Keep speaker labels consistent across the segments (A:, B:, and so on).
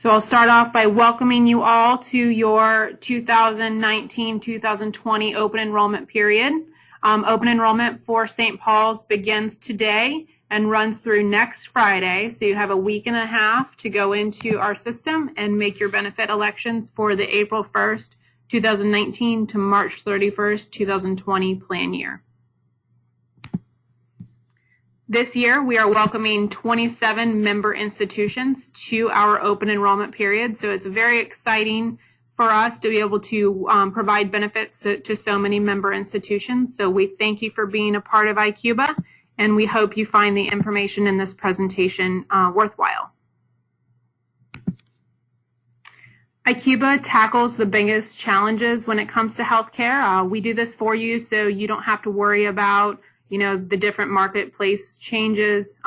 A: So I'll start off by welcoming you all to your 2019-2020 open enrollment period. Open enrollment for St. Paul's begins today and runs through next Friday. So you have a week and a half to go into our system and make your benefit elections for the April 1st, 2019 to March 31st, 2020 plan year. This year, we are welcoming 27 member institutions to our open enrollment period. So it's very exciting for us to be able to provide benefits to so many member institutions. So we thank you for being a part of ICUBA, and we hope you find the information in this presentation worthwhile. ICUBA tackles the biggest challenges when it comes to healthcare. We do this for you so you don't have to worry about the different marketplace changes.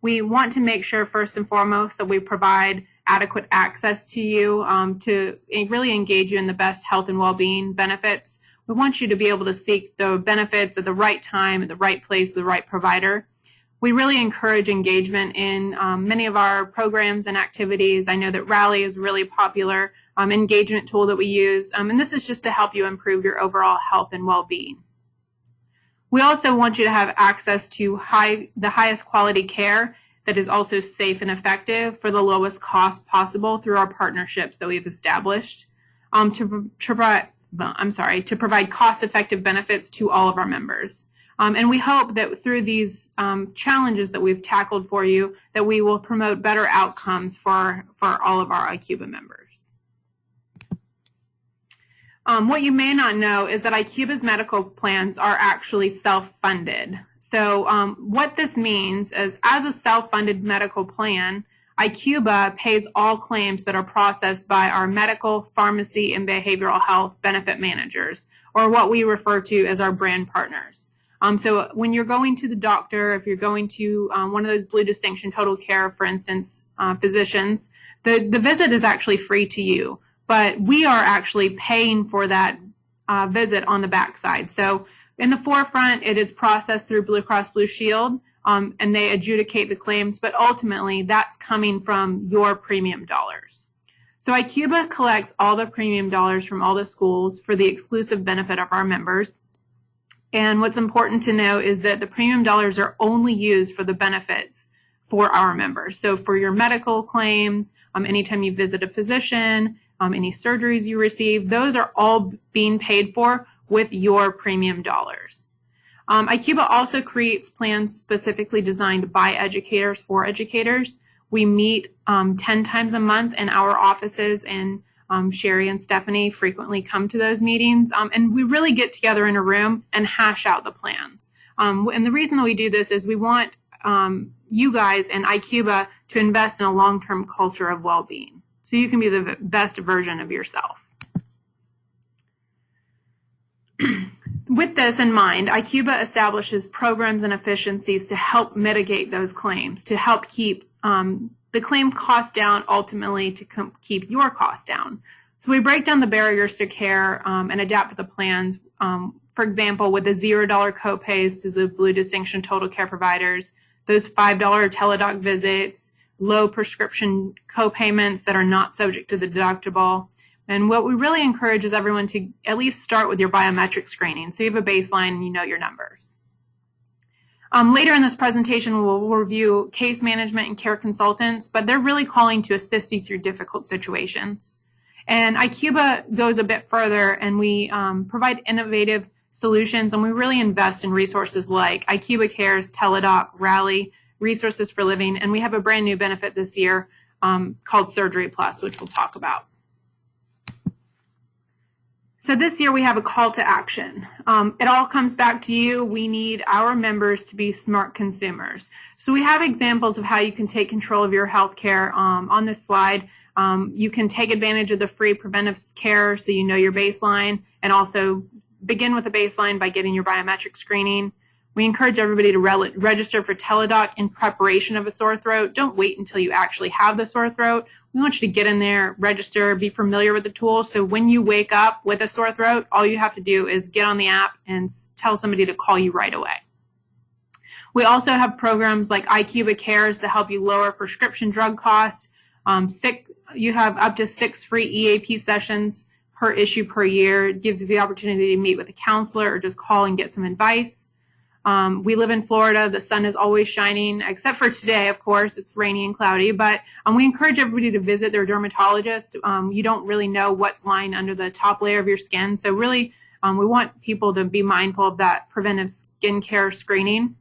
A: We want to make sure first and foremost that we provide adequate access to you to really engage you in the best health and well-being benefits. We want you to be able to seek the benefits at the right time, at the right place, with the right provider. We really encourage engagement in many of our programs and activities. I know that Rally is a really popular engagement tool that we use, and this is just to help you improve your overall health and well-being. We also want you to have access to the highest quality care that is also safe and effective for the lowest cost possible through our partnerships that we've established to provide cost-effective benefits to all of our members. And we hope that through these challenges that we've tackled for you, that we will promote better outcomes for all of our ICUBA members. What you may not know is that ICUBA's medical plans are actually self-funded. So what this means is, as a self-funded medical plan, ICUBA pays all claims that are processed by our medical, pharmacy, and behavioral health benefit managers, or what we refer to as our brand partners. So when you're going to the doctor, if you're going to one of those Blue Distinction Total Care, for instance, physicians, the visit is actually free to you. But we are actually paying for that visit on the backside. So in the forefront, it is processed through Blue Cross Blue Shield, and they adjudicate the claims, but ultimately that's coming from your premium dollars. So ICUBA collects all the premium dollars from all the schools for the exclusive benefit of our members. And what's important to know is that the premium dollars are only used for the benefits for our members. So for your medical claims, anytime you visit a physician, any surgeries you receive, those are all being paid for with your premium dollars. ICUBA also creates plans specifically designed by educators for educators. We meet 10 times a month in our offices, and Sherry and Stephanie frequently come to those meetings, and we really get together in a room and hash out the plans. And the reason that we do this is we want you guys and ICUBA to invest in a long-term culture of well-being, so you can be the best version of yourself. With this in mind, ICUBA establishes programs and efficiencies to help mitigate those claims, to help keep the claim cost down, ultimately to keep your costs down. So we break down the barriers to care and adapt to the plans. For example, with the $0 copays to the Blue Distinction Total Care providers, those $5 teledoc visits, low prescription co-payments that are not subject to the deductible. And what we really encourage is everyone to at least start with your biometric screening, so you have a baseline and you know your numbers. Later in this presentation, we'll review case management and care consultants, but they're really calling to assist you through difficult situations. And ICUBA goes a bit further, and we provide innovative solutions, and we really invest in resources like ICUBA Cares, Teledoc, Rally, Resources for Living, and we have a brand new benefit this year called Surgery Plus, which we'll talk about. So this year we have a call to action. It all comes back to you. We need our members to be smart consumers. So we have examples of how you can take control of your health care on this slide. You can take advantage of the free preventive care so you know your baseline, and also begin with a baseline by getting your biometric screening. We encourage everybody to register for Teledoc in preparation of a sore throat. Don't wait until you actually have the sore throat. We want you to get in there, register, be familiar with the tool, so when you wake up with a sore throat, all you have to do is get on the app and tell somebody to call you right away. We also have programs like ICUBA Cares to help you lower prescription drug costs. You have up to 6 free EAP sessions per issue per year. It gives you the opportunity to meet with a counselor or just call and get some advice. We live in Florida. The sun is always shining, except for today, of course. It's rainy and cloudy, but we encourage everybody to visit their dermatologist. You don't really know what's lying under the top layer of your skin. So really, we want people to be mindful of that preventive skincare screening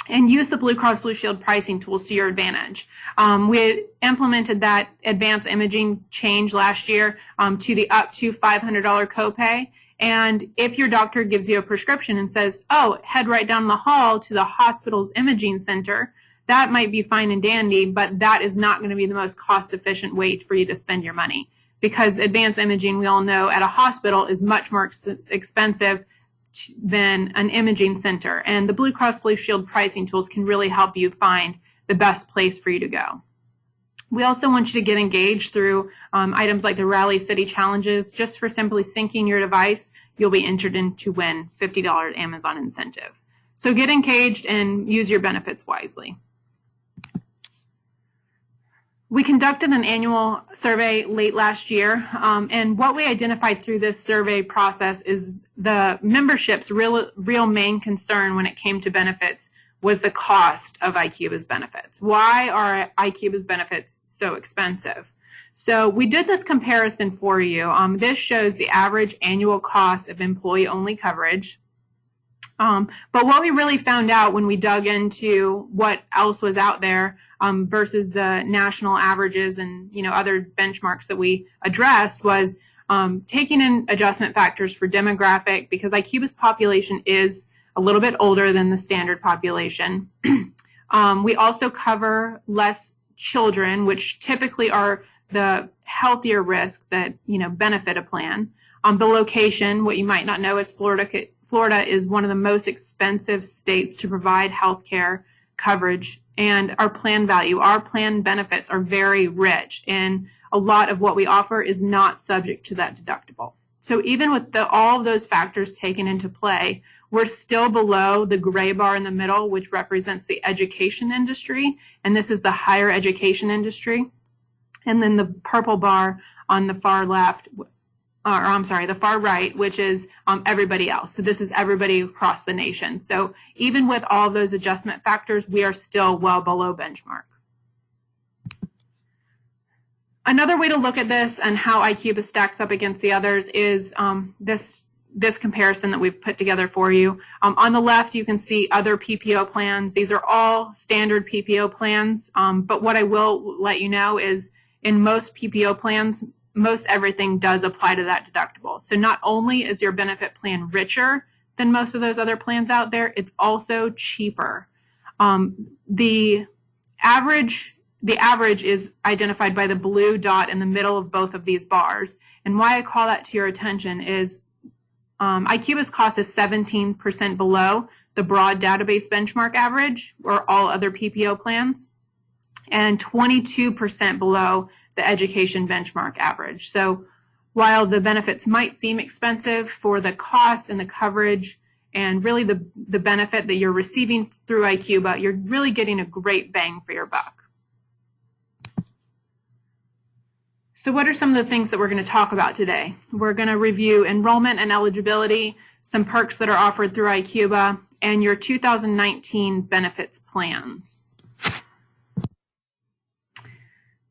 A: and use the Blue Cross Blue Shield pricing tools to your advantage. We implemented that advanced imaging change last year to the up to $500 copay. And if your doctor gives you a prescription and says, oh, head right down the hall to the hospital's imaging center, that might be fine and dandy, but that is not going to be the most cost-efficient way for you to spend your money. Because advanced imaging, we all know, at a hospital is much more expensive than an imaging center. And the Blue Cross Blue Shield pricing tools can really help you find the best place for you to go. We also want you to get engaged through items like the Rally City Challenges. Just for simply syncing your device, you'll be entered in to win $50 Amazon incentive. So get engaged and use your benefits wisely. We conducted an annual survey late last year, and what we identified through this survey process is the membership's real main concern when it came to benefits was the cost of iCuba's benefits. Why are iCuba's benefits so expensive? So we did this comparison for you. This shows the average annual cost of employee-only coverage. But what we really found out when we dug into what else was out there versus the national averages and other benchmarks that we addressed was taking in adjustment factors for demographic, because iCuba's population is a little bit older than the standard population. We also cover less children, which typically are the healthier risk that benefit a plan. The location, what you might not know is Florida is one of the most expensive states to provide health care coverage, and our plan value, our plan benefits are very rich, and a lot of what we offer is not subject to that deductible. So even with all of those factors taken into play, we're still below the gray bar in the middle, which represents the education industry, and this is the higher education industry. And then the purple bar on the far left, the far right, which is everybody else. So this is everybody across the nation. So even with all of those adjustment factors, we are still well below benchmark. Another way to look at this and how iCuba stacks up against the others is this comparison that we've put together for you. On the left, you can see other PPO plans. These are all standard PPO plans, but what I will let you know is in most PPO plans, most everything does apply to that deductible. So not only is your benefit plan richer than most of those other plans out there, it's also cheaper. The average is identified by the blue dot in the middle of both of these bars. And why I call that to your attention is iCuba's cost is 17% below the broad database benchmark average or all other PPO plans, and 22% below the education benchmark average. So while the benefits might seem expensive, for the cost and the coverage and really the benefit that you're receiving through iCuba, you're really getting a great bang for your buck. So what are some of the things that we're going to talk about today? We're going to review enrollment and eligibility, some perks that are offered through iCuba, and your 2019 benefits plans.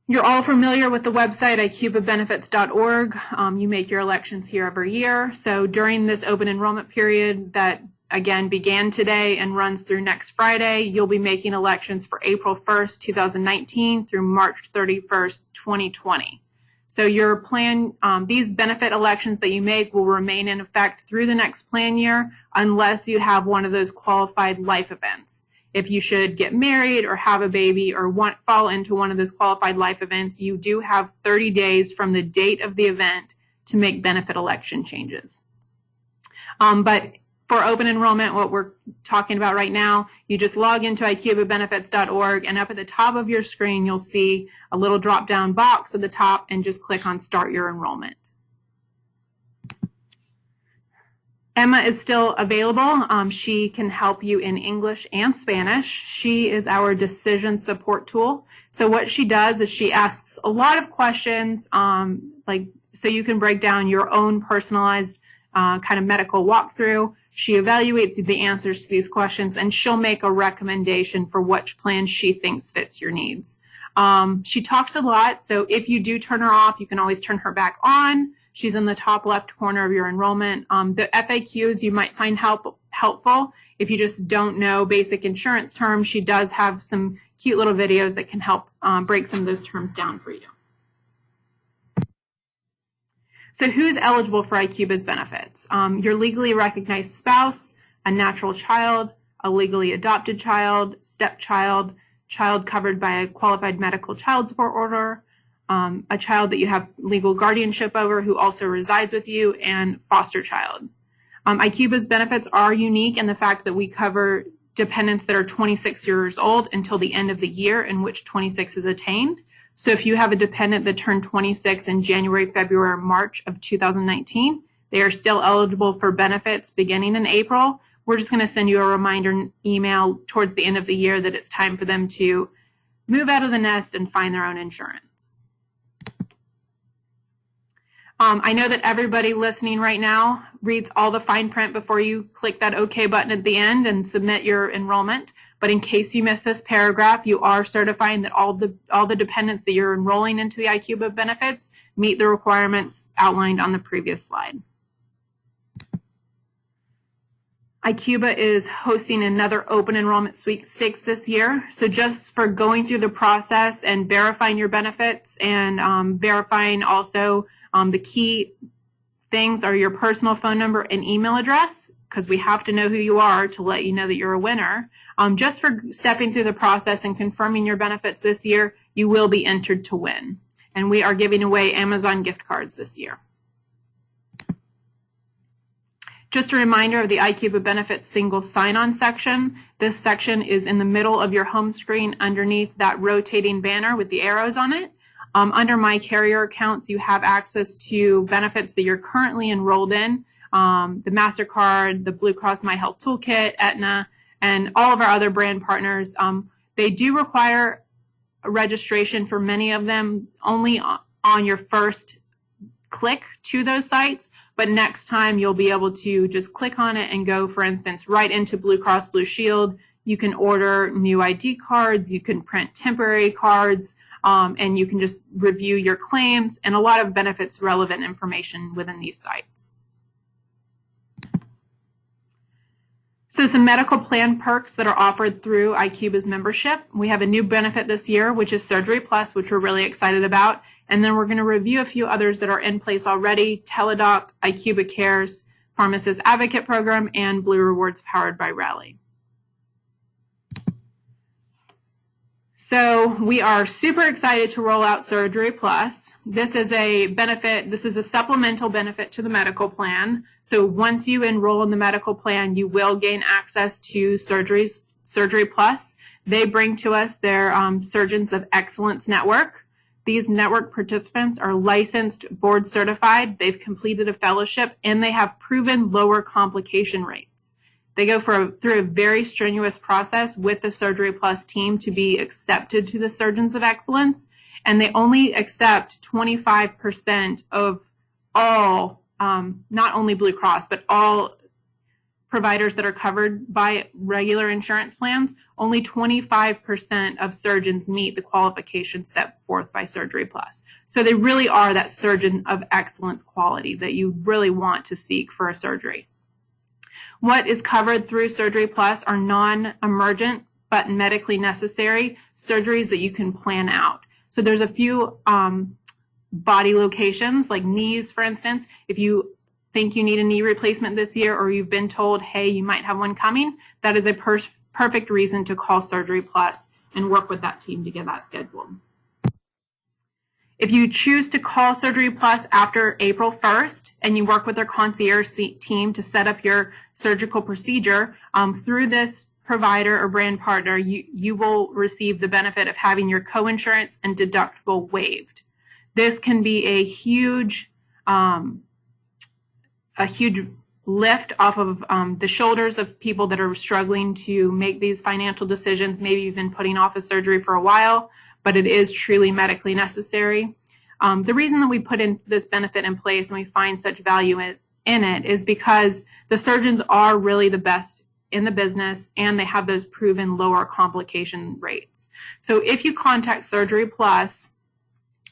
A: You're all familiar with the website icubabenefits.org. You make your elections here every year. So during this open enrollment period that again began today and runs through next Friday, you'll be making elections for April 1st, 2019 through March 31st, 2020. So your plan, these benefit elections that you make will remain in effect through the next plan year unless you have one of those qualified life events. If you should get married or have a baby or fall into one of those qualified life events, you do have 30 days from the date of the event to make benefit election changes. But for open enrollment, what we're talking about right now, you just log into icubabenefits.org, and up at the top of your screen, you'll see a little drop-down box at the top, and just click on Start Your Enrollment. Emma is still available. She can help you in English and Spanish. She is our decision support tool. So what she does is she asks a lot of questions, so you can break down your own personalized kind of medical walkthrough. She evaluates the answers to these questions, and she'll make a recommendation for which plan she thinks fits your needs. She talks a lot, so if you do turn her off, you can always turn her back on. She's in the top left corner of your enrollment. The FAQs you might find helpful if you just don't know basic insurance terms. She does have some cute little videos that can help break some of those terms down for you. So who's eligible for IQBA's benefits? Your legally recognized spouse, a natural child, a legally adopted child, stepchild, child covered by a qualified medical child support order, a child that you have legal guardianship over who also resides with you, and foster child. IQBA's benefits are unique in the fact that we cover dependents that are 26 years old until the end of the year in which 26 is attained. So if you have a dependent that turned 26 in January, February, or March of 2019, they are still eligible for benefits beginning in April. We're just going to send you a reminder email towards the end of the year that it's time for them to move out of the nest and find their own insurance. I know that everybody listening right now reads all the fine print before you click that OK button at the end and submit your enrollment. But in case you missed this paragraph, you are certifying that all the dependents that you're enrolling into the IQBA benefits meet the requirements outlined on the previous slide. IQBA is hosting another open enrollment sweepstakes this year. So just for going through the process and verifying your benefits and verifying also the key things are your personal phone number and email address, because we have to know who you are to let you know that you're a winner. Just for stepping through the process and confirming your benefits this year, you will be entered to win. And we are giving away Amazon gift cards this year. Just a reminder of the IQBA benefits single sign-on section. This section is in the middle of your home screen underneath that rotating banner with the arrows on it. Under My Carrier Accounts, you have access to benefits that you're currently enrolled in, the MasterCard, the Blue Cross My Health Toolkit, Aetna, and all of our other brand partners. They do require a registration for many of them only on your first click to those sites, but next time you'll be able to just click on it and go, for instance, right into Blue Cross Blue Shield. You can order new ID cards, you can print temporary cards, and you can just review your claims and a lot of benefits relevant information within these sites. So some medical plan perks that are offered through IQBA's membership. We have a new benefit this year, which is Surgery Plus, which we're really excited about. And then we're going to review a few others that are in place already: Teladoc, IQBA Cares, Pharmacist Advocate Program, and Blue Rewards powered by Rally. So we are super excited to roll out Surgery Plus. This is a benefit, this is a supplemental benefit to the medical plan. So once you enroll in the medical plan, you will gain access to Surgery Plus. They bring to us their Surgeons of Excellence Network. These network participants are licensed, board certified, they've completed a fellowship, and they have proven lower complication rates. They go through a very strenuous process with the Surgery Plus team to be accepted to the Surgeons of Excellence, and they only accept 25% of all, not only Blue Cross, but all providers that are covered by regular insurance plans. Only 25% of surgeons meet the qualifications set forth by Surgery Plus. So they really are that surgeon of excellence quality that you really want to seek for a surgery. What is covered through Surgery Plus are non-emergent but medically necessary surgeries that you can plan out. So there's a few body locations, like knees, for instance. If you think you need a knee replacement this year, or you've been told, hey, you might have one coming, that is a perfect reason to call Surgery Plus and work with that team to get that scheduled. If you choose to call Surgery Plus after April 1st and you work with their concierge team to set up your surgical procedure, through this provider or brand partner, you will receive the benefit of having your coinsurance and deductible waived. This can be a huge lift off of the shoulders of people that are struggling to make these financial decisions. Maybe you've been putting off a surgery for a while, but it is truly medically necessary. The reason that we put in this benefit in place and we find such value in it is because the surgeons are really the best in the business, and they have those proven lower complication rates. So if you contact Surgery Plus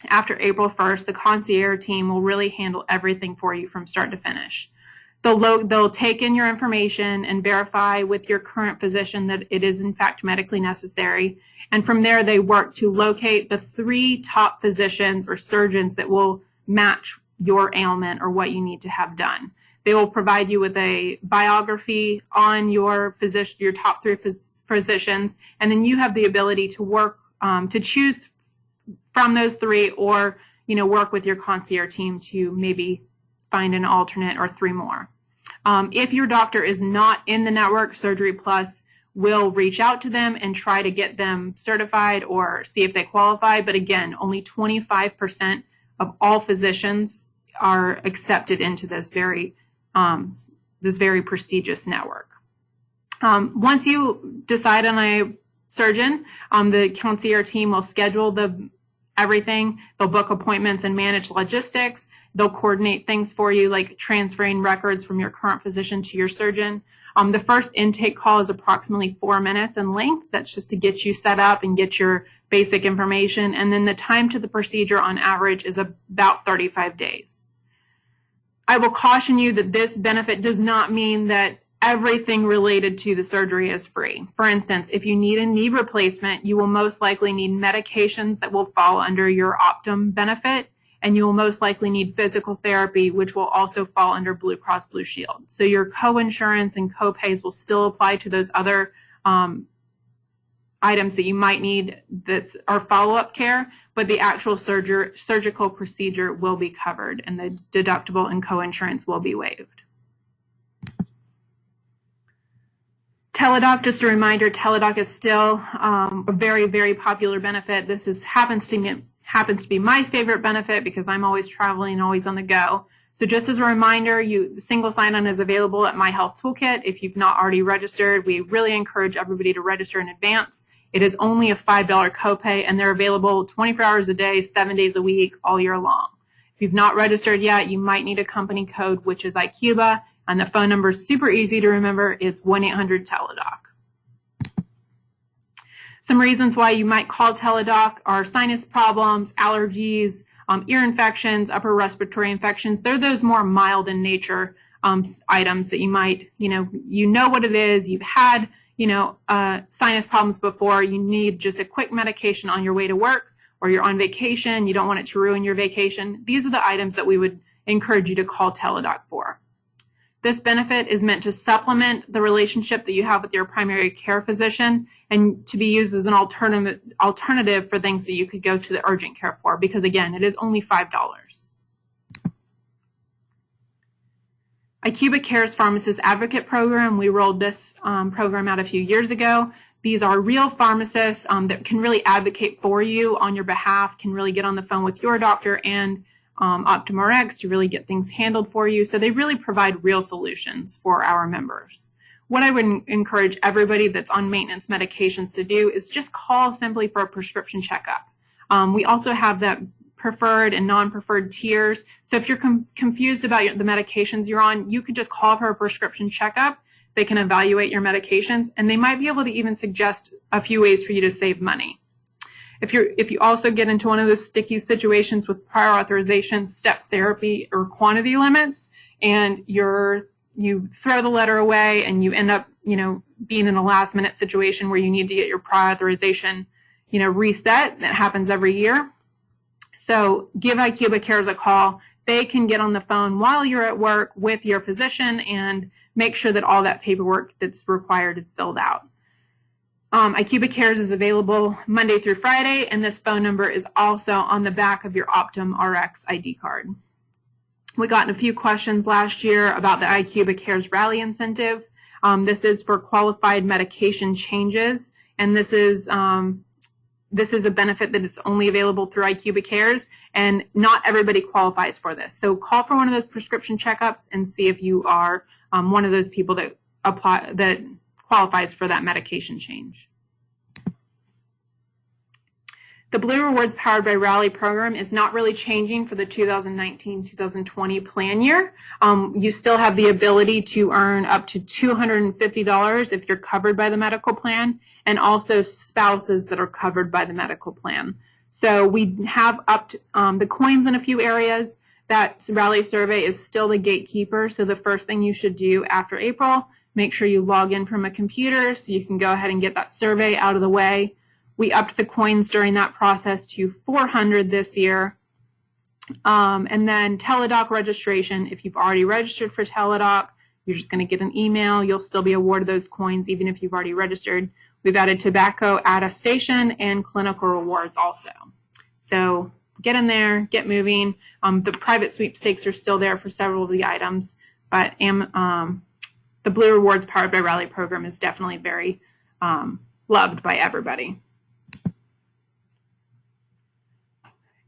A: after April 1st, the concierge team will really handle everything for you from start to finish. They'll take in your information and verify with your current physician that it is in fact medically necessary. And from there, they work to locate the 3 top physicians or surgeons that will match your ailment or what you need to have done. They will provide you with a biography on your physician, your top 3 physicians, and then you have the ability to work to choose from those 3, or work with your concierge team to maybe find an alternate or 3 more. If your doctor is not in the network, Surgery Plus will reach out to them and try to get them certified or see if they qualify. But again, only 25% of all physicians are accepted into this very prestigious network. Once you decide on a surgeon, the concierge team will schedule everything. They'll book appointments and manage logistics. They'll coordinate things for you, like transferring records from your current physician to your surgeon. The first intake call is approximately 4 minutes in length. That's just to get you set up and get your basic information. And then the time to the procedure on average is about 35 days. I will caution you that this benefit does not mean that everything related to the surgery is free. For instance, if you need a knee replacement, you will most likely need medications that will fall under your Optum benefit, and you will most likely need physical therapy, which will also fall under Blue Cross Blue Shield. So your co-insurance and co-pays will still apply to those other items that you might need that are follow-up care, but the actual surgical procedure will be covered, and the deductible and co-insurance will be waived. Teladoc, just a reminder, Teladoc is still a very, very popular benefit. This happens to be my favorite benefit because I'm always traveling, always on the go. So just as a reminder, the single sign-on is available at My Health Toolkit. If you've not already registered, we really encourage everybody to register in advance. It is only a $5 copay, and they're available 24 hours a day, 7 days a week, all year long. If you've not registered yet, you might need a company code, which is IQUBA, and the phone number is super easy to remember. It's 1-800-TELEDOC. Some reasons why you might call Teladoc are sinus problems, allergies, ear infections, upper respiratory infections. They're those more mild in nature items that you might, you know what it is. You've had, sinus problems before. You need just a quick medication on your way to work, or you're on vacation. You don't want it to ruin your vacation. These are the items that we would encourage you to call Teladoc for. This benefit is meant to supplement the relationship that you have with your primary care physician, and to be used as an alternative for things that you could go to the urgent care for, because again, it is only $5. IQUBA Cares Pharmacist Advocate Program, we rolled this program out a few years ago. These are real pharmacists that can really advocate for you on your behalf, can really get on the phone with your doctor and OptumRx to really get things handled for you. So they really provide real solutions for our members. What I would encourage everybody that's on maintenance medications to do is just call simply for a prescription checkup. We also have that preferred and non-preferred tiers. So if you're confused about the medications you're on, you could just call for a prescription checkup. They can evaluate your medications, and they might be able to even suggest a few ways for you to save money. If you also get into one of those sticky situations with prior authorization, step therapy, or quantity limits, and you throw the letter away and you end up, being in a last minute situation where you need to get your prior authorization, reset. That happens every year. So give IQUBA Cares a call. They can get on the phone while you're at work with your physician and make sure that all that paperwork that's required is filled out. IQUBA Cares is available Monday through Friday, and this phone number is also on the back of your Optum Rx ID card. We got a few questions last year about the IQUBA Cares Rally Incentive. This is for qualified medication changes, and this is a benefit that it's only available through IQUBA Cares, and not everybody qualifies for this. So call for one of those prescription checkups and see if you are one of those people that qualifies for that medication change. The Blue Rewards Powered by Rally program is not really changing for the 2019-2020 plan year. You still have the ability to earn up to $250 if you're covered by the medical plan, and also spouses that are covered by the medical plan. So we have upped the coins in a few areas. That Rally survey is still the gatekeeper. So the first thing you should do after April, make sure you log in from a computer so you can go ahead and get that survey out of the way. We upped the coins during that process to 400 this year. And then Teladoc registration. If you've already registered for Teladoc, you're just going to get an email. You'll still be awarded those coins even if you've already registered. We've added tobacco attestation and clinical rewards also. So get in there, get moving. The private sweepstakes are still there for several of the items, but the Blue Rewards Powered by Rally program is definitely very loved by everybody.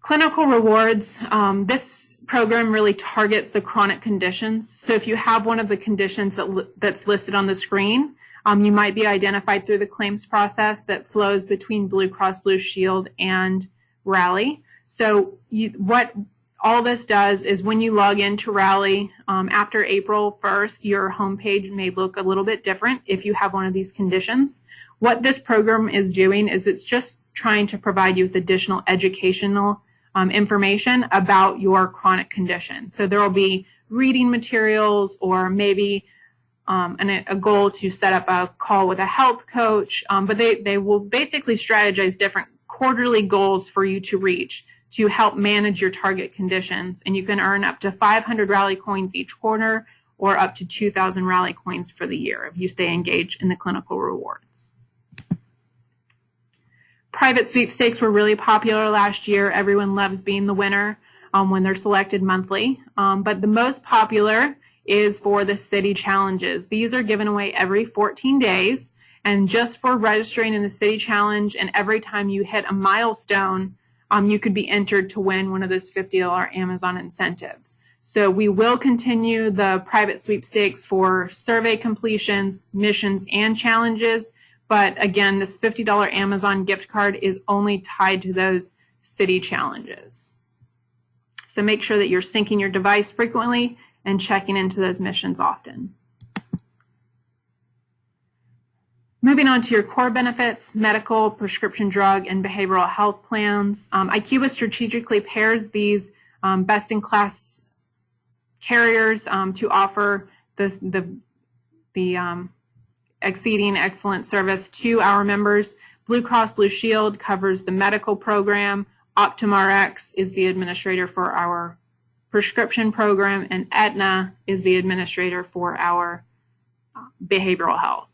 A: Clinical rewards, this program really targets the chronic conditions. So if you have one of the conditions that's listed on the screen, you might be identified through the claims process that flows between Blue Cross Blue Shield and Rally. So what all this does is when you log into Rally after April 1st, your homepage may look a little bit different if you have one of these conditions. What this program is doing is it's just trying to provide you with additional educational information about your chronic condition. So there will be reading materials or maybe a goal to set up a call with a health coach, but they will basically strategize different quarterly goals for you to reach to help manage your target conditions. And you can earn up to 500 Rally coins each quarter or up to 2,000 Rally coins for the year if you stay engaged in the clinical rewards. Private sweepstakes were really popular last year. Everyone loves being the winner when they're selected monthly. But the most popular is for the city challenges. These are given away every 14 days. And just for registering in the city challenge and every time you hit a milestone, you could be entered to win one of those $50 Amazon incentives. So we will continue the private sweepstakes for survey completions, missions, and challenges. But again, this $50 Amazon gift card is only tied to those city challenges. So make sure that you're syncing your device frequently and checking into those missions often. Moving on to your core benefits, medical, prescription drug, and behavioral health plans. IQVIA strategically pairs these best-in-class carriers to offer the exceeding excellent service to our members. Blue Cross Blue Shield covers the medical program. OptumRx is the administrator for our prescription program, and Aetna is the administrator for our behavioral health.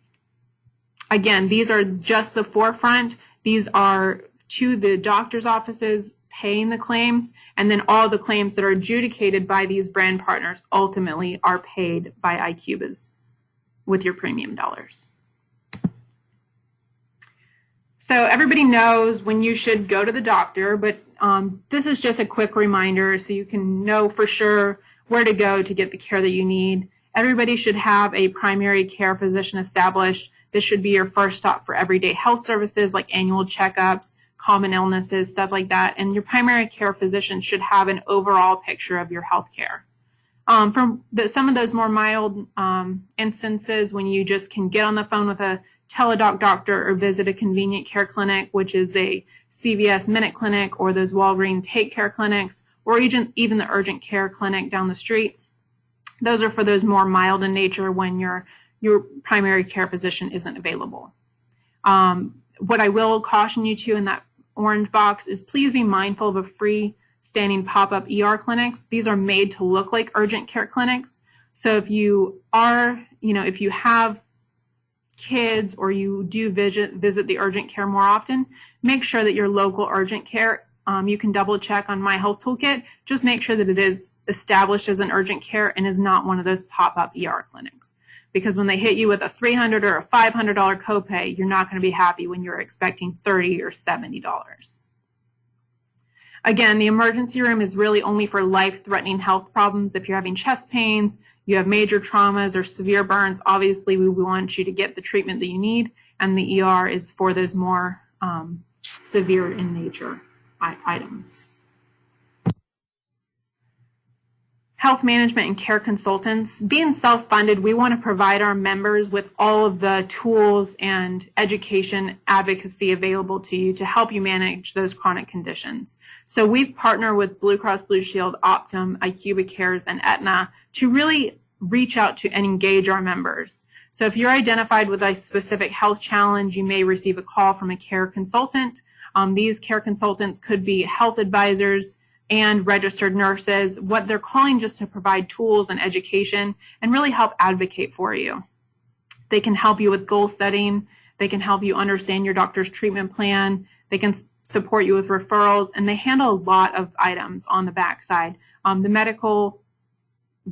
A: Again, these are just the forefront. These are to the doctor's offices paying the claims, and then all the claims that are adjudicated by these brand partners ultimately are paid by IQVIA's with your premium dollars. So everybody knows when you should go to the doctor, but this is just a quick reminder so you can know for sure where to go to get the care that you need. Everybody should have a primary care physician established. This should be your first stop for everyday health services like annual checkups, common illnesses, stuff like that. And your primary care physician should have an overall picture of your health care. Some of those more mild instances when you just can get on the phone with a Teladoc doctor or visit a convenient care clinic, which is a CVS Minute Clinic or those Walgreens Take Care clinics, or even the urgent care clinic down the street. Those are for those more mild in nature when your primary care physician isn't available. What I will caution you to in that orange box is please be mindful of a freestanding pop-up ER clinics. These are made to look like urgent care clinics. So if you are, if you have kids or you do visit the urgent care more often, make sure that your local urgent care, you can double check on My Health Toolkit, just make sure that it is established as an urgent care and is not one of those pop-up ER clinics. Because when they hit you with a $300 or a $500 copay, you're not going to be happy when you're expecting $30 or $70. Again, the emergency room is really only for life-threatening health problems. If you're having chest pains, you have major traumas or severe burns, obviously we want you to get the treatment that you need, and the ER is for those more severe in nature items. Health management and care consultants. Being self-funded, we want to provide our members with all of the tools and education advocacy available to you to help you manage those chronic conditions. So we've partnered with Blue Cross Blue Shield, Optum, IQUBA Cares, and Aetna to really reach out to and engage our members. So if you're identified with a specific health challenge, you may receive a call from a care consultant. These care consultants could be health advisors and registered nurses, what they're calling just to provide tools and education and really help advocate for you. They can help you with goal setting. They can help you understand your doctor's treatment plan. They can support you with referrals, and they handle a lot of items on the backside. The medical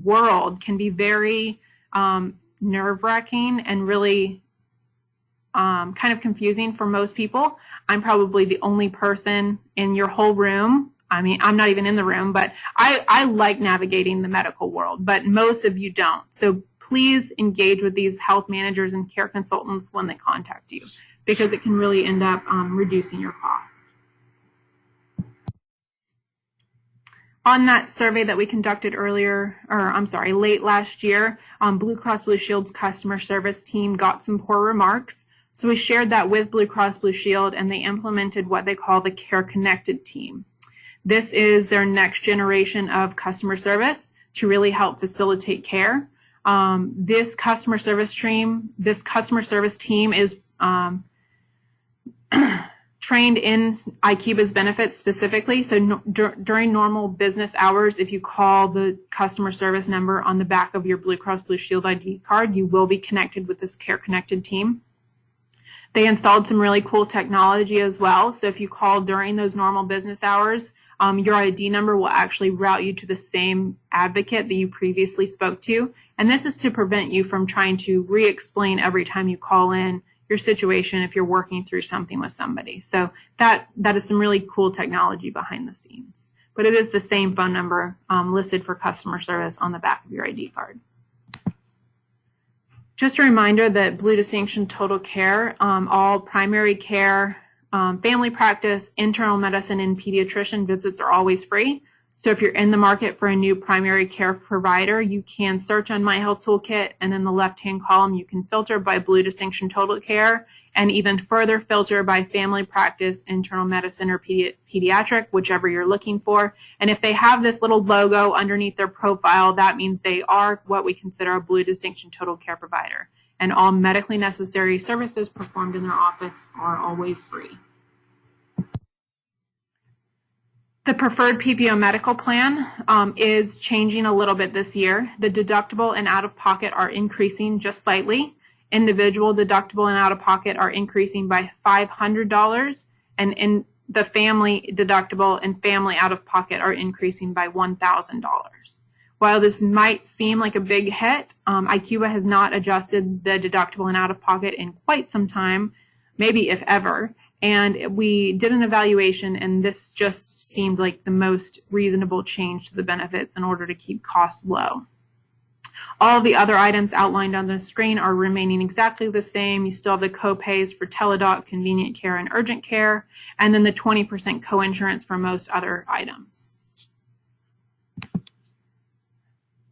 A: world can be very nerve-wracking and really kind of confusing for most people. I'm probably the only person in your whole room. I mean, I'm not even in the room, but I like navigating the medical world, but most of you don't. So please engage with these health managers and care consultants when they contact you, because it can really end up reducing your cost. On that survey that we conducted late last year, Blue Cross Blue Shield's customer service team got some poor remarks. So we shared that with Blue Cross Blue Shield, and they implemented what they call the Care Connected team. This is their next generation of customer service to really help facilitate care. This customer service team is trained in IQUBA's benefits specifically. So during normal business hours, if you call the customer service number on the back of your Blue Cross Blue Shield ID card, you will be connected with this Care Connected team. They installed some really cool technology as well. So if you call during those normal business hours, your ID number will actually route you to the same advocate that you previously spoke to. And this is to prevent you from trying to re-explain every time you call in your situation if you're working through something with somebody. So that is some really cool technology behind the scenes. But it is the same phone number listed for customer service on the back of your ID card. Just a reminder that Blue Distinction Total Care, all primary care, family practice, internal medicine, and pediatrician visits are always free. So if you're in the market for a new primary care provider, you can search on My Health Toolkit, and in the left-hand column, you can filter by Blue Distinction Total Care, and even further filter by family practice, internal medicine, or pediatric, whichever you're looking for. And if they have this little logo underneath their profile, that means they are what we consider a Blue Distinction Total Care provider. And all medically necessary services performed in their office are always free. The preferred PPO medical plan is changing a little bit this year. The deductible and out-of-pocket are increasing just slightly. Individual deductible and out-of-pocket are increasing by $500, and in the family deductible and family out-of-pocket are increasing by $1,000. While this might seem like a big hit, IQUBA has not adjusted the deductible and out-of-pocket in quite some time, maybe if ever. And we did an evaluation, and this just seemed like the most reasonable change to the benefits in order to keep costs low. All of the other items outlined on the screen are remaining exactly the same. You still have the co-pays for teledoc, convenient care, and urgent care, and then the 20% co-insurance for most other items.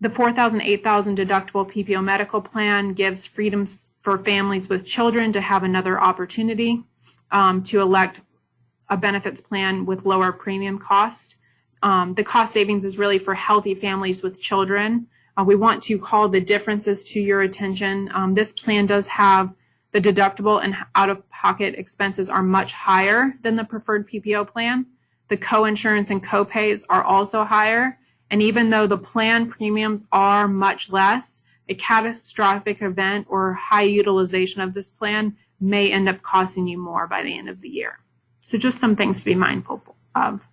A: The $4,000, $8,000 deductible PPO medical plan gives freedoms for families with children to have another opportunity to elect a benefits plan with lower premium cost. The cost savings is really for healthy families with children. We want to call the differences to your attention. This plan does have the deductible and out-of-pocket expenses are much higher than the preferred PPO plan. The co-insurance and co-pays are also higher. And even though the plan premiums are much less, a catastrophic event or high utilization of this plan may end up costing you more by the end of the year. So just some things to be mindful of.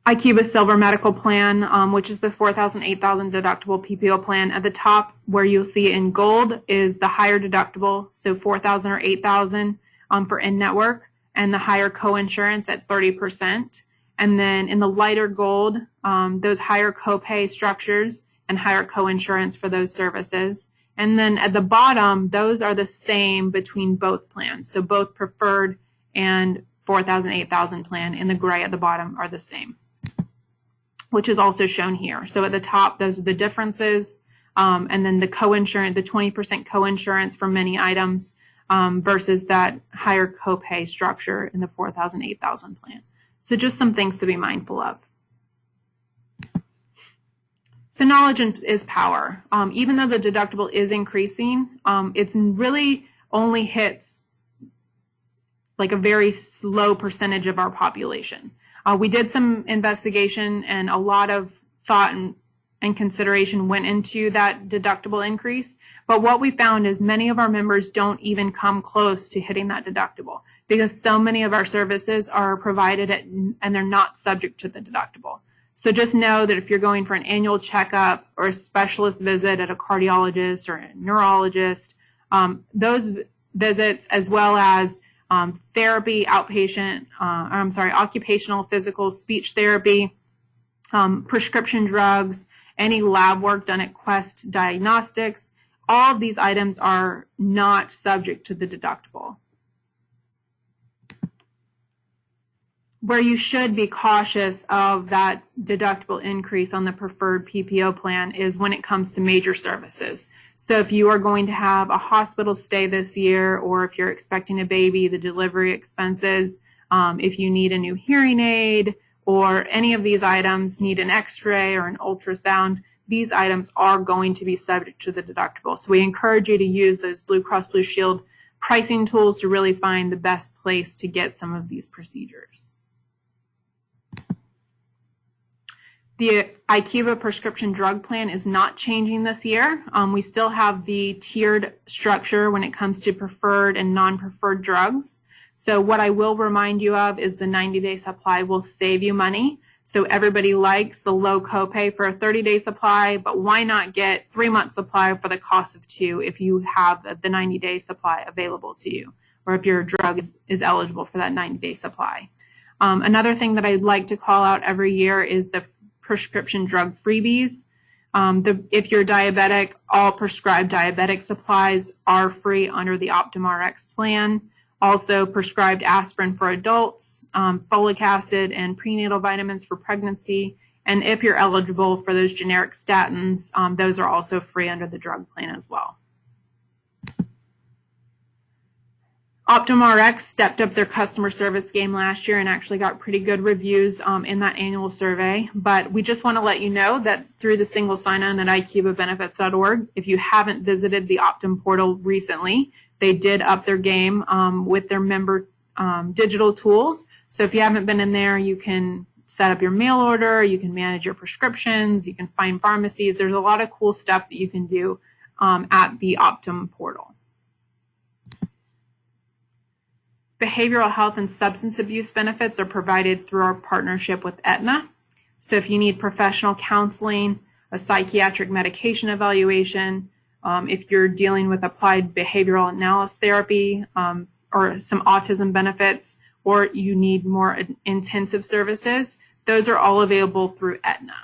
A: IQUBA Silver Medical Plan, which is the $4,000, $8,000 deductible PPO plan. At the top, where you'll see in gold, is the higher deductible, so $4,000 or $8,000 for in-network, and the higher co-insurance at 30%. And then in the lighter gold, those higher copay structures and higher coinsurance for those services. And then at the bottom, those are the same between both plans. So both preferred and 4,000, 8,000 plan in the gray at the bottom are the same, which is also shown here. So at the top, those are the differences. And then the coinsurance, the 20% coinsurance for many items versus that higher copay structure in the 4,000, 8,000 plan. So just some things to be mindful of. So knowledge is power. Even though the deductible is increasing, it's really only hits like a very low percentage of our population. We did some investigation and a lot of thought and consideration went into that deductible increase. But what we found is many of our members don't even come close to hitting that deductible because so many of our services are provided and they're not subject to the deductible. So just know that if you're going for an annual checkup or a specialist visit at a cardiologist or a neurologist, those visits as well as therapy, occupational, physical, speech therapy, prescription drugs, any lab work done at Quest Diagnostics, all of these items are not subject to the deductible. Where you should be cautious of that deductible increase on the preferred PPO plan is when it comes to major services. So if you are going to have a hospital stay this year, or if you're expecting a baby, the delivery expenses, if you need a new hearing aid, or any of these items need an x-ray or an ultrasound, these items are going to be subject to the deductible. So we encourage you to use those Blue Cross Blue Shield pricing tools to really find the best place to get some of these procedures. The IQVIA prescription drug plan is not changing this year. We still have the tiered structure when it comes to preferred and non-preferred drugs. So what I will remind you of is the 90-day supply will save you money. So everybody likes the low copay for a 30-day supply, but why not get 3-month supply for the cost of 2 if you have the 90-day supply available to you, or if your drug is eligible for that 90-day supply. Another thing that I'd like to call out every year is the prescription drug freebies. If you're diabetic, all prescribed diabetic supplies are free under the OptumRx plan. Also prescribed aspirin for adults, folic acid and prenatal vitamins for pregnancy. And if you're eligible for those generic statins, those are also free under the drug plan as well. OptumRx stepped up their customer service game last year and actually got pretty good reviews in that annual survey. But we just want to let you know that through the single sign-on at IQVIAbenefits.org, if you haven't visited the Optum portal recently, they did up their game with their member digital tools. So if you haven't been in there, you can set up your mail order, you can manage your prescriptions, you can find pharmacies. There's a lot of cool stuff that you can do at the Optum portal. Behavioral health and substance abuse benefits are provided through our partnership with Aetna. So if you need professional counseling, a psychiatric medication evaluation, if you're dealing with applied behavioral analysis therapy or some autism benefits, or you need more intensive services, those are all available through Aetna.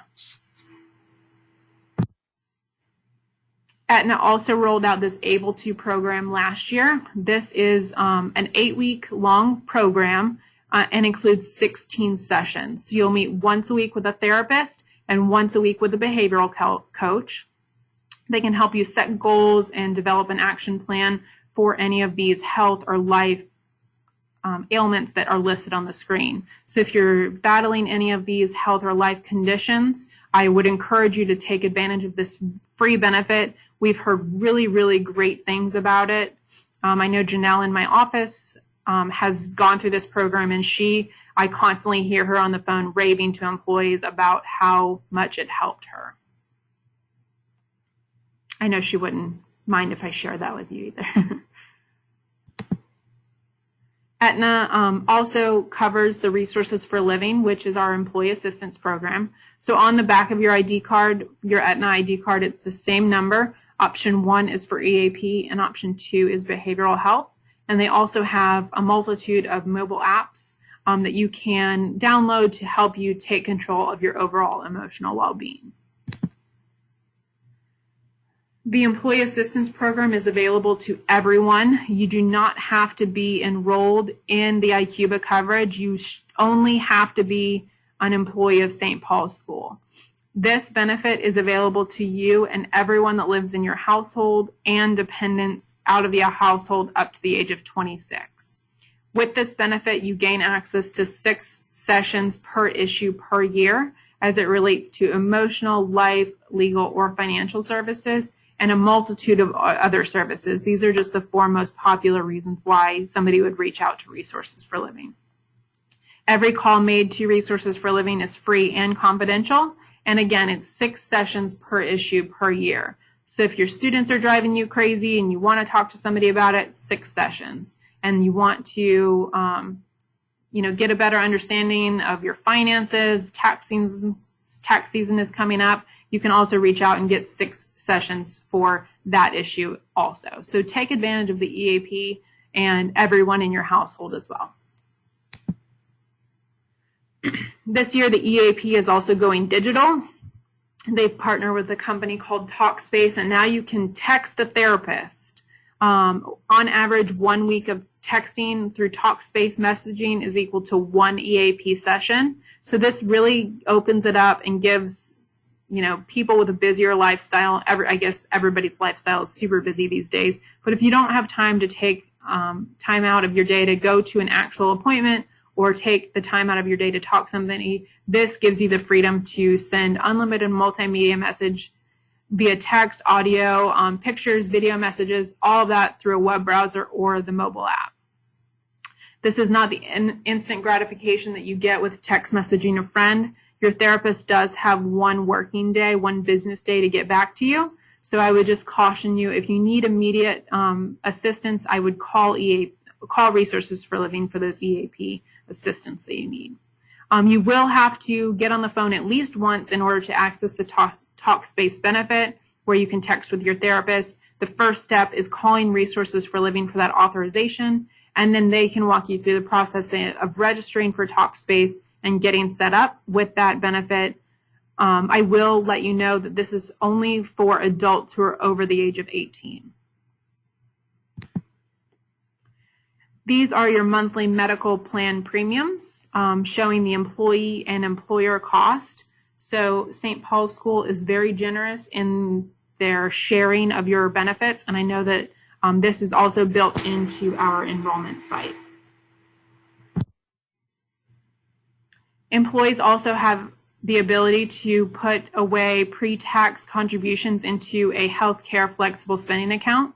A: Aetna also rolled out this Able To program last year. This is an 8-week long program and includes 16 sessions. So you'll meet once a week with a therapist and once a week with a behavioral coach. They can help you set goals and develop an action plan for any of these health or life ailments that are listed on the screen. So if you're battling any of these health or life conditions, I would encourage you to take advantage of this free benefit. We've heard really, really great things about it. I know Janelle in my office has gone through this program, and I constantly hear her on the phone raving to employees about how much it helped her. I know she wouldn't mind if I share that with you either. Aetna also covers the Resources for Living, which is our employee assistance program. So on the back of your ID card, your Aetna ID card, it's the same number. Option 1 is for EAP and option 2 is behavioral health. And they also have a multitude of mobile apps that you can download to help you take control of your overall emotional well-being. The Employee Assistance Program is available to everyone. You do not have to be enrolled in the ICUBA coverage. You only have to be an employee of St. Paul's School. This benefit is available to you and everyone that lives in your household and dependents out of the household up to the age of 26. With this benefit, you gain access to 6 sessions per issue per year as it relates to emotional, life, legal, or financial services, and a multitude of other services. These are just the 4 most popular reasons why somebody would reach out to Resources for Living. Every call made to Resources for Living is free and confidential. And again, it's 6 sessions per issue per year. So if your students are driving you crazy and you want to talk to somebody about it, 6 sessions. And you want to get a better understanding of your finances, tax season is coming up, you can also reach out and get 6 sessions for that issue also. So take advantage of the EAP and everyone in your household as well. This year, the EAP is also going digital. They've partnered with a company called Talkspace, and now you can text a therapist. On average, 1 week of texting through Talkspace messaging is equal to 1 EAP session. So this really opens it up and gives people with a busier lifestyle. I guess everybody's lifestyle is super busy these days. But if you don't have time to take time out of your day to go to an actual appointment or take the time out of your day to talk to somebody, this gives you the freedom to send unlimited multimedia message via text, audio, pictures, video messages, all of that through a web browser or the mobile app. This is not the instant gratification that you get with text messaging a friend. Your therapist does have 1 working day, 1 business day to get back to you. So I would just caution you, if you need immediate assistance, I would call Resources for Living for those EAP assistance that you need. You will have to get on the phone at least once in order to access the Talkspace benefit, where you can text with your therapist. The first step is calling Resources for Living for that authorization, and then they can walk you through the process of registering for Talkspace and getting set up with that benefit. I will let you know that this is only for adults who are over the age of 18. These are your monthly medical plan premiums, showing the employee and employer cost. So St. Paul's School is very generous in their sharing of your benefits, and I know that this is also built into our enrollment site. Employees also have the ability to put away pre-tax contributions into a healthcare flexible spending account.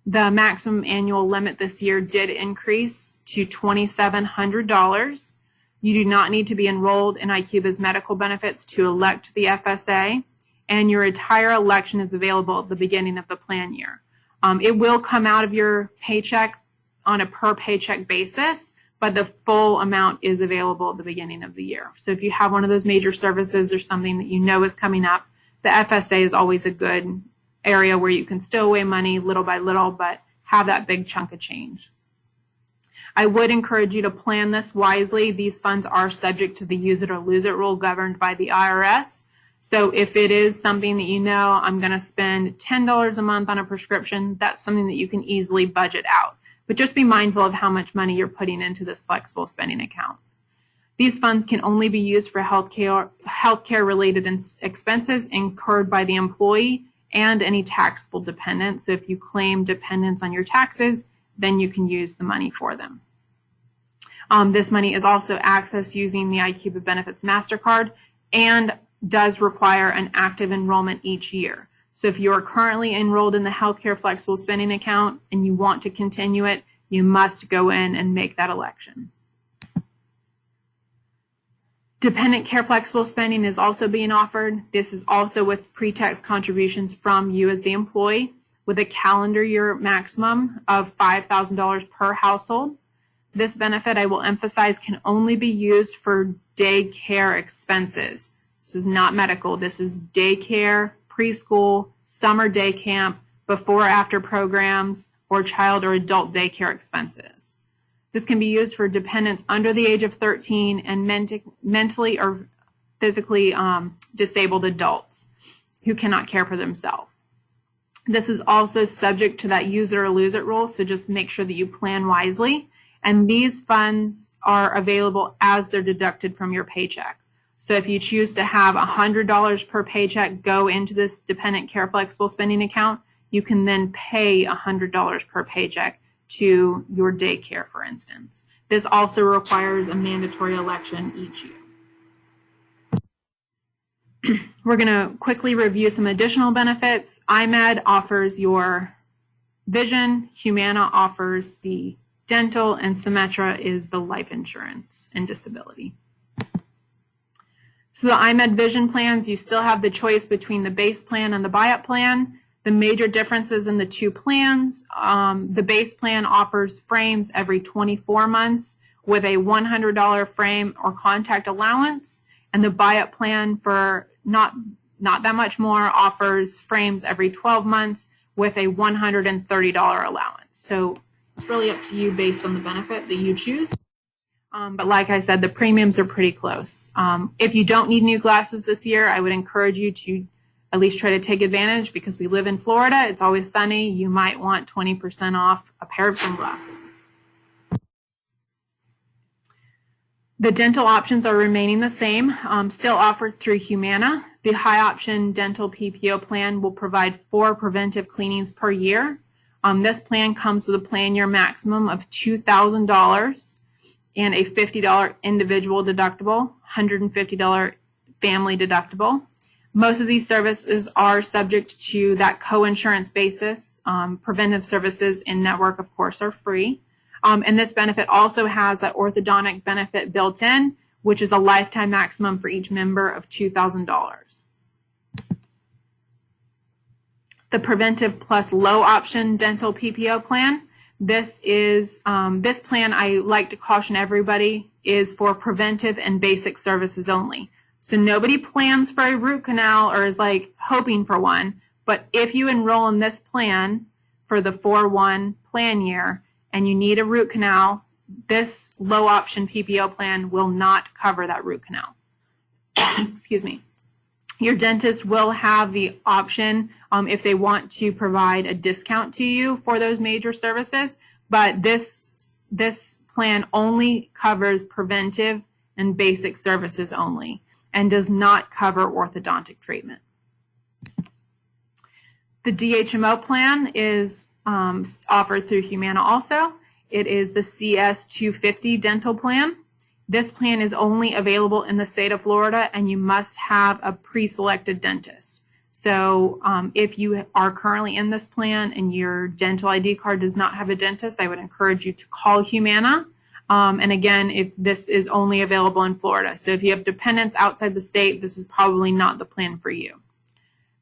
A: The maximum annual limit this year did increase to $2,700. You do not need to be enrolled in ICUBA's medical benefits to elect the FSA, and your entire election is available at the beginning of the plan year. It will come out of your paycheck on a per paycheck basis, but the full amount is available at the beginning of the year. So if you have one of those major services or something that you know is coming up, the FSA is always a good area where you can stow away money little by little, but have that big chunk of change. I would encourage you to plan this wisely. These funds are subject to the use it or lose it rule governed by the IRS. So if it is something that you know, I'm going to spend $10 a month on a prescription, that's something that you can easily budget out. But just be mindful of how much money you're putting into this flexible spending account. These funds can only be used for healthcare related expenses incurred by the employee and any taxable dependents. So if you claim dependents on your taxes, then you can use the money for them. This money is also accessed using the ICUBA Benefits MasterCard and does require an active enrollment each year. So if you are currently enrolled in the Healthcare Flexible Spending Account and you want to continue it, you must go in and make that election. Dependent Care Flexible Spending is also being offered. This is also with pre-tax contributions from you as the employee with a calendar year maximum of $5,000 per household. This benefit, I will emphasize, can only be used for daycare expenses. This is not medical. This is daycare, preschool, summer day camp, before or after programs, or child or adult daycare expenses. This can be used for dependents under the age of 13 and mentally or physically disabled adults who cannot care for themselves. This is also subject to that use it or lose it rule, so just make sure that you plan wisely. And these funds are available as they're deducted from your paycheck. So if you choose to have $100 per paycheck go into this dependent care flexible spending account, you can then pay $100 per paycheck to your daycare, for instance. This also requires a mandatory election each year. We're going to quickly review some additional benefits. IMED offers your vision, Humana offers the dental, and Symetra is the life insurance and disability. So the IMED vision plans, you still have the choice between the base plan and the buy-up plan. The major differences in the two plans, the base plan offers frames every 24 months with a $100 frame or contact allowance, and the buy-up plan for not that much more offers frames every 12 months with a $130 allowance. So it's really up to you based on the benefit that you choose. But like I said, the premiums are pretty close. If you don't need new glasses this year, I would encourage you to at least try to take advantage, because we live in Florida. It's always sunny. You might want 20% off a pair of sunglasses. The dental options are remaining the same, still offered through Humana. The high option dental PPO plan will provide 4 preventive cleanings per year. This plan comes with a plan year maximum of $2,000 and a $50 individual deductible, $150 family deductible. Most of these services are subject to that co-insurance basis. Preventive services in network, of course, are free. And this benefit also has that orthodontic benefit built in, which is a lifetime maximum for each member of $2,000. The preventive plus low option dental PPO plan. This is this plan, I like to caution everybody, is for preventive and basic services only. So nobody plans for a root canal or is like hoping for one. But if you enroll in this plan for the 4-1 plan year and you need a root canal, this low option PPO plan will not cover that root canal. Excuse me. Your dentist will have the option if they want to provide a discount to you for those major services, but this plan only covers preventive and basic services only and does not cover orthodontic treatment. The DHMO plan is offered through Humana also. It is the CS250 dental plan. This plan is only available in the state of Florida, and you must have a pre-selected dentist. So if you are currently in this plan and your dental ID card does not have a dentist, I would encourage you to call Humana. And again, if this is only available in Florida. So if you have dependents outside the state, this is probably not the plan for you.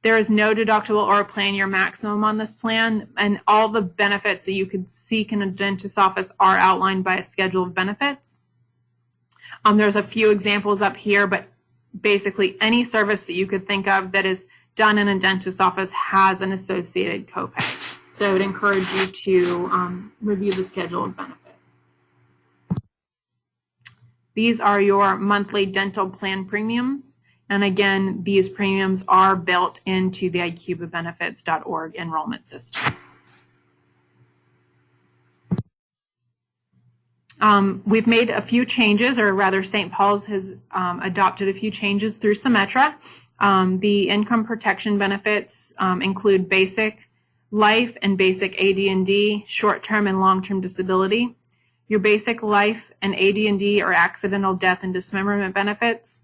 A: There is no deductible or plan year maximum on this plan, and all the benefits that you could seek in a dentist's office are outlined by a schedule of benefits. There's a few examples up here, but basically any service that you could think of that is done in a dentist's office has an associated copay. So I would encourage you to review the schedule of benefits. These are your monthly dental plan premiums. And again, these premiums are built into the ICUBAbenefits.org enrollment system. We've made a few changes, or rather St. Paul's has adopted a few changes through Symetra. The income protection benefits include basic life and basic AD&D, short-term and long-term disability. Your basic life and AD&D or accidental death and dismemberment benefits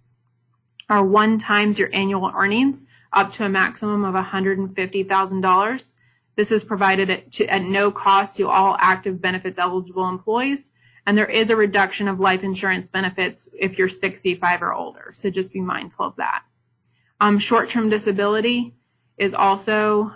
A: are 1 times your annual earnings up to a maximum of $150,000. This is provided at no cost to all active benefits eligible employees. And there is a reduction of life insurance benefits if you're 65 or older. So just be mindful of that. Short-term disability is also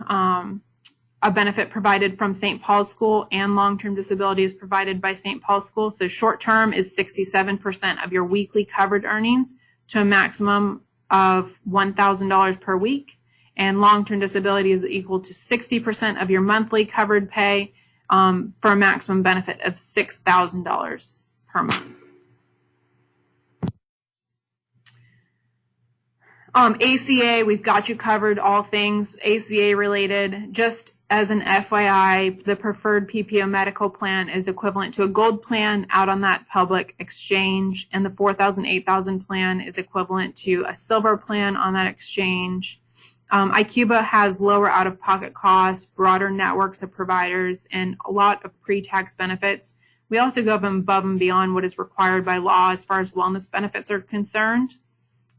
A: a benefit provided from St. Paul's School, and long-term disability is provided by St. Paul's School. So short-term is 67% of your weekly covered earnings to a maximum of $1,000 per week. And long-term disability is equal to 60% of your monthly covered pay for a maximum benefit of $6,000 per month. ACA, we've got you covered, all things ACA related. Just as an FYI, the preferred PPO medical plan is equivalent to a gold plan out on that public exchange, and the 4,000, 8,000 plan is equivalent to a silver plan on that exchange. IQUBA has lower out-of-pocket costs, broader networks of providers, and a lot of pre-tax benefits. We also go above and beyond what is required by law as far as wellness benefits are concerned.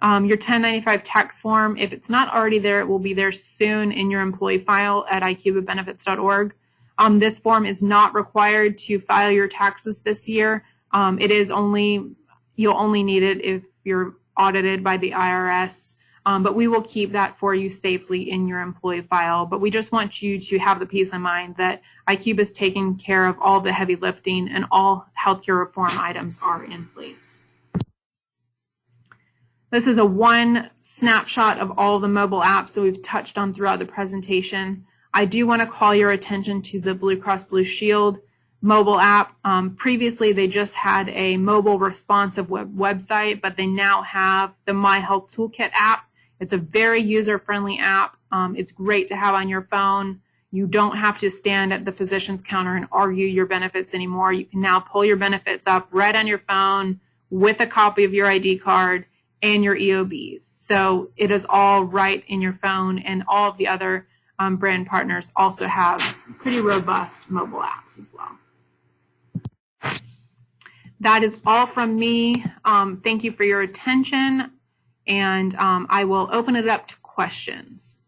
A: Your 1095 tax form, if it's not already there, it will be there soon in your employee file at icubabenefits.org. This form is not required to file your taxes this year. You'll only need it if you're audited by the IRS. But we will keep that for you safely in your employee file. But we just want you to have the peace of mind that IQUBA is taking care of all the heavy lifting and all healthcare reform items are in place. This is a one snapshot of all the mobile apps that we've touched on throughout the presentation. I do want to call your attention to the Blue Cross Blue Shield mobile app. Previously, they just had a mobile responsive website, but they now have the My Health Toolkit app. It's a very user-friendly app. It's great to have on your phone. You don't have to stand at the physician's counter and argue your benefits anymore. You can now pull your benefits up right on your phone with a copy of your ID card and your EOBs. So it is all right in your phone, and all of the other brand partners also have pretty robust mobile apps as well. That is all from me. Thank you for your attention, and I will open it up to questions.